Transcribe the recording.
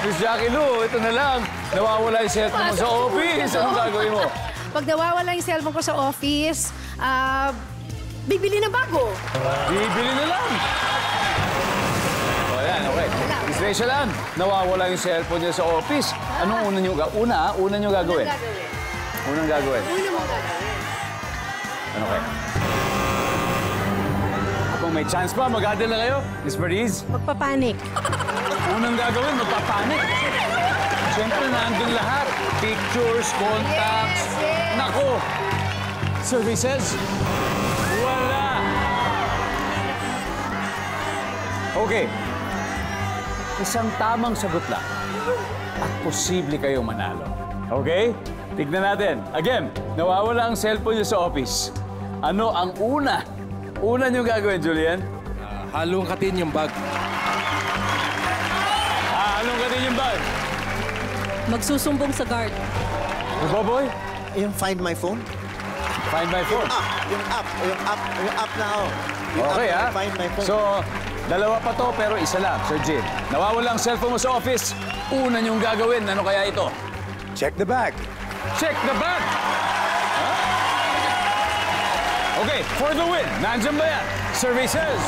Miss Jackie Lou, ito na lang. Nawawala yung cellphone mo sa office. Anong gagawin mo? Pag nawawala yung cellphone ko sa office, bibili na bago. Bibili na lang. O yan, okay. Miss Rachel Ann, nawawala yung cellphone niya sa office. Anong una niyo gagawin? Unang gagawin. Una mo gagawin. Ano kaya? Kung may chance pa, mag-adil na kayo. Miss Mariz? Magpapanik. Unang gagawin, magpapanik. Siyempre, nandun lahat. Pictures, contacts. Yes. Nako! Services? Wala! Okay. Isang tamang sagot lang. At posible kayong manalo. Okay? Tignan natin. Again, nawawala ang cellphone niyo sa office. Ano ang una niyo gagawin, Julian? Halongkatin yung bag. Halongkatin yung bag. Magsusumbong sa guard. Boboy? Yung Find My Phone? Find my phone. Yung app na ako. Okay, ha? Find My Phone. So, dalawa pa to, pero isa lang, Sir Jim. Nawawala ang cellphone mo sa office. Una niyong gagawin. Ano kaya ito? Check the bag. Check the bag! Huh? Okay, for the win. Nandiyan ba yan? Services.